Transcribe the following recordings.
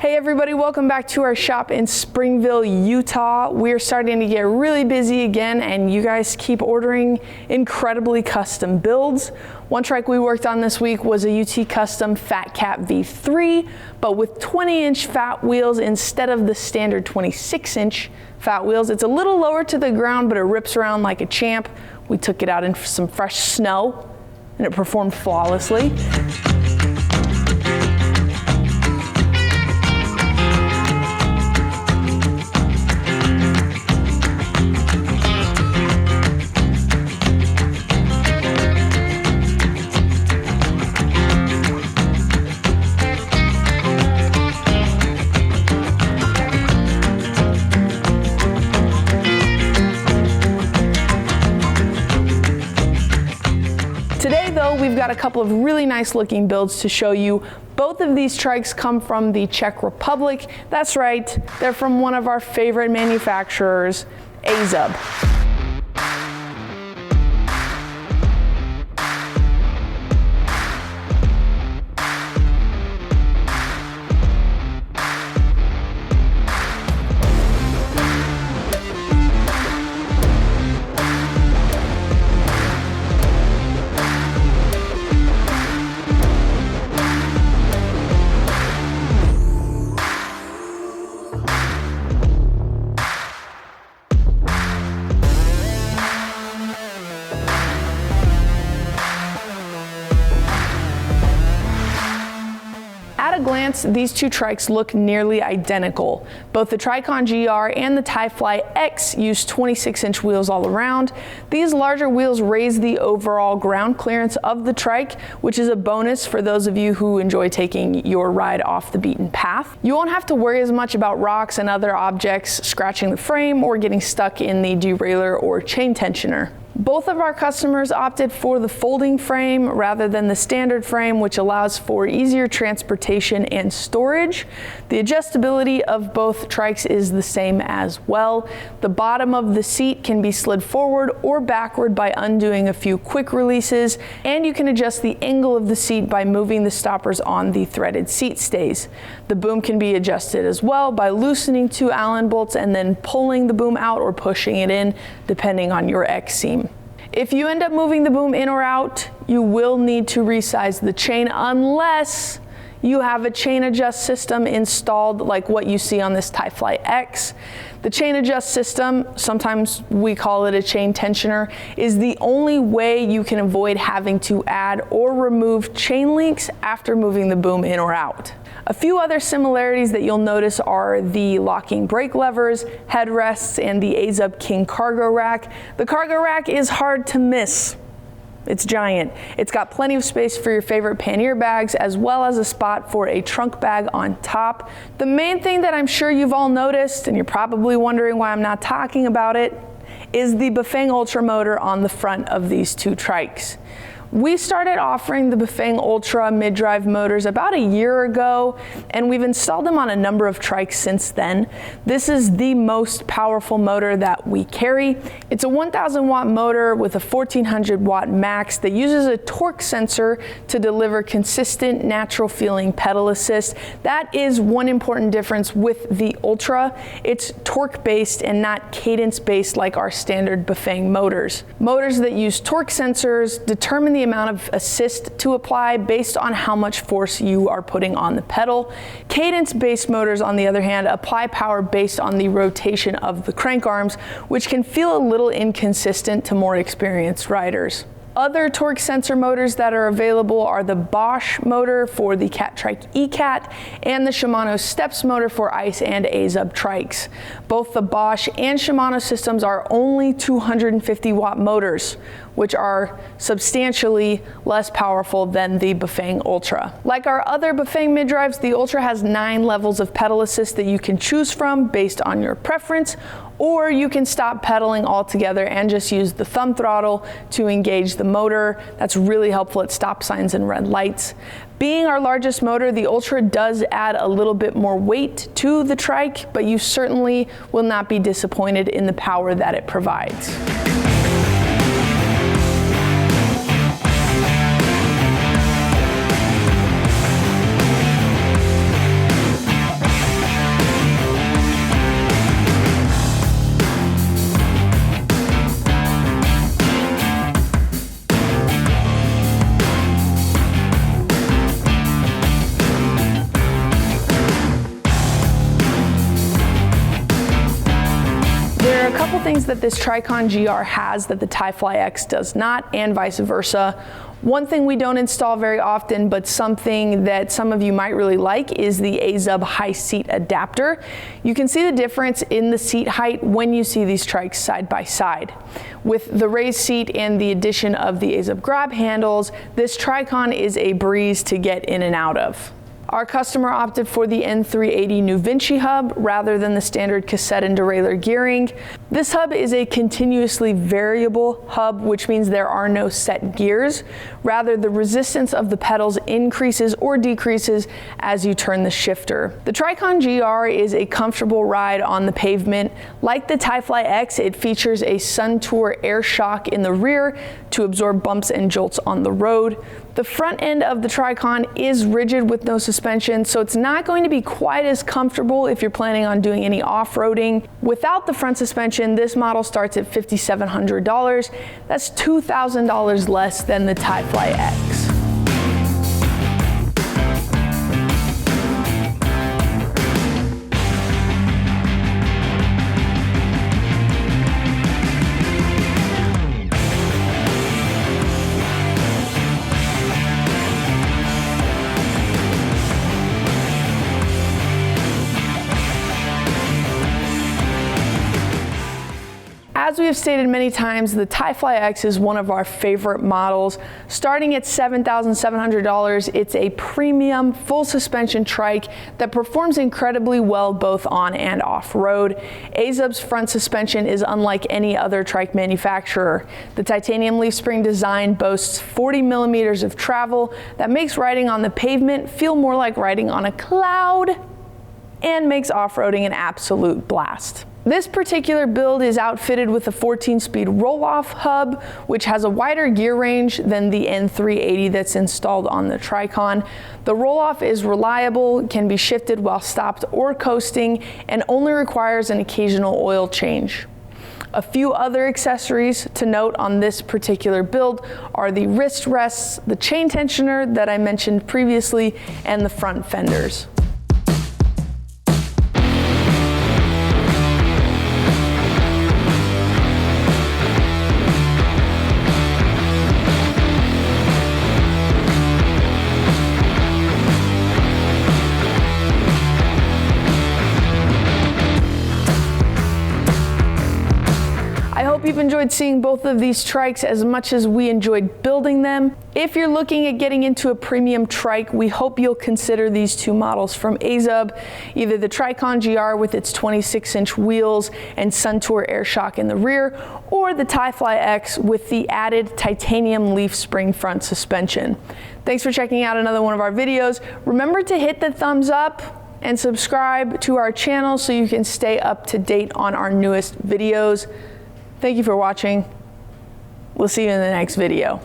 Hey everybody, welcome back to our shop in Springville, Utah. We're starting to get really busy again and you guys keep ordering incredibly custom builds. One trike we worked on this week was a UTCustom Fat Cat V3, but with 20-inch fat wheels instead of the standard 26-inch fat wheels. It's a little lower to the ground, but it rips around like a champ. We took it out in some fresh snow and it performed flawlessly. Today though, we've got a couple of really nice looking builds to show you. Both of these trikes come from the Czech Republic. That's right, they're from one of our favorite manufacturers, Azub. At a glance, these two trikes look nearly identical. Both the TRIcon GR and the TiFly X use 26-inch wheels all around. These larger wheels raise the overall ground clearance of the trike, which is a bonus for those of you who enjoy taking your ride off the beaten path. You won't have to worry as much about rocks and other objects scratching the frame or getting stuck in the derailleur or chain tensioner. Both of our customers opted for the folding frame rather than the standard frame, which allows for easier transportation and storage. The adjustability of both trikes is the same as well. The bottom of the seat can be slid forward or backward by undoing a few quick releases, and you can adjust the angle of the seat by moving the stoppers on the threaded seat stays. The boom can be adjusted as well by loosening two Allen bolts and then pulling the boom out or pushing it in, depending on your X seam. If you end up moving the boom in or out, you will need to resize the chain unless you have a chain adjust system installed like what you see on this TiFly X. The chain adjust system, sometimes we call it a chain tensioner, is the only way you can avoid having to add or remove chain links after moving the boom in or out. A few other similarities that you'll notice are the locking brake levers, headrests, and the Azub King cargo rack. The cargo rack is hard to miss. It's giant. It's got plenty of space for your favorite pannier bags as well as a spot for a trunk bag on top. The main thing that I'm sure you've all noticed, and you're probably wondering why I'm not talking about it, is the Bafang Ultra motor on the front of these two trikes. We started offering the Bafang Ultra mid-drive motors about a year ago, and we've installed them on a number of trikes since then. This is the most powerful motor that we carry. It's a 1,000 watt motor with a 1,400 watt max that uses a torque sensor to deliver consistent, natural feeling pedal assist. That is one important difference with the Ultra. It's torque based and not cadence based like our standard Bafang motors. Motors that use torque sensors determine the amount of assist to apply based on how much force you are putting on the pedal. Cadence-based motors, on the other hand, apply power based on the rotation of the crank arms, which can feel a little inconsistent to more experienced riders. Other torque sensor motors that are available are the Bosch motor for the Trike ECAT and the Shimano Steps motor for ICE and Azub trikes. Both the Bosch and Shimano systems are only 250 watt motors, which are substantially less powerful than the Bafang Ultra. Like our other Bafang mid-drives, the Ultra has 9 levels of pedal assist that you can choose from based on your preference, or you can stop pedaling altogether and just use the thumb throttle to engage the motor. That's really helpful at stop signs and red lights. Being our largest motor, the Ultra does add a little bit more weight to the trike, but you certainly will not be disappointed in the power that it provides. couple things that this TRIcon GR has that the TiFly X does not, and vice versa. One thing we don't install very often, but something that some of you might really like, is the Azub high seat adapter. You can see the difference in the seat height when you see these trikes side by side. With the raised seat and the addition of the Azub grab handles, this TRIcon is a breeze to get in and out of. Our customer opted for the N380 New Vinci hub rather than the standard cassette and derailleur gearing. This hub is a continuously variable hub, which means there are no set gears. Rather, the resistance of the pedals increases or decreases as you turn the shifter. The TRIcon GR is a comfortable ride on the pavement. Like the TiFly X, it features a Suntour air shock in the rear to absorb bumps and jolts on the road. The front end of the TRIcon is rigid with no suspension, so it's not going to be quite as comfortable if you're planning on doing any off-roading. Without the front suspension, this model starts at $5,700. That's $2,000 less than the TiFly X. As we have stated many times, the TiFly X is one of our favorite models. Starting at $7,700, it's a premium full suspension trike that performs incredibly well both on and off-road. Azub's front suspension is unlike any other trike manufacturer. The titanium leaf spring design boasts 40 millimeters of travel that makes riding on the pavement feel more like riding on a cloud and makes off-roading an absolute blast. This particular build is outfitted with a 14-speed Rohloff hub, which has a wider gear range than the N380 that's installed on the TRIcon. The Rohloff is reliable, can be shifted while stopped or coasting, and only requires an occasional oil change. A few other accessories to note on this particular build are the wrist rests, the chain tensioner that I mentioned previously, and the front fenders. I hope you've enjoyed seeing both of these trikes as much as we enjoyed building them. If you're looking at getting into a premium trike, we hope you'll consider these two models from Azub, either the TRIcon GR with its 26-inch wheels and Suntour air shock in the rear, or the TiFly X with the added titanium leaf spring front suspension. Thanks for checking out another one of our videos. Remember to hit the thumbs up and subscribe to our channel so you can stay up to date on our newest videos. Thank you for watching. We'll see you in the next video.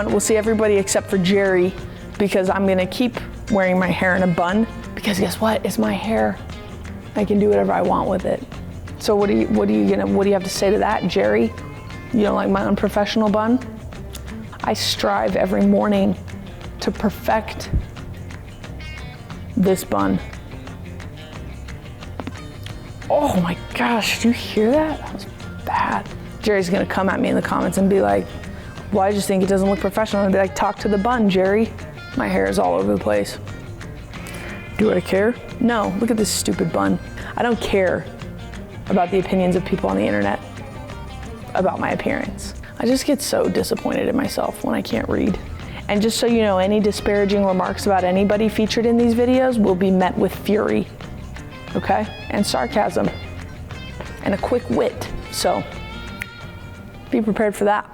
We'll see everybody except for Jerry, because I'm gonna keep wearing my hair in a bun, because guess what? It's my hair. I can do whatever I want with it. So what do you have to say to that, Jerry? You don't like my unprofessional bun? I strive every morning to perfect this bun. Oh my gosh, did you hear that? That was bad. Jerry's gonna come at me in the comments and be like, well, I just think it doesn't look professional. And be like, talk to the bun, Jerry. My hair is all over the place. Do I care? No, look at this stupid bun. I don't care about the opinions of people on the internet about my appearance. I just get so disappointed in myself when I can't read. And just so you know, any disparaging remarks about anybody featured in these videos will be met with fury, okay? And sarcasm, and a quick wit. So be prepared for that.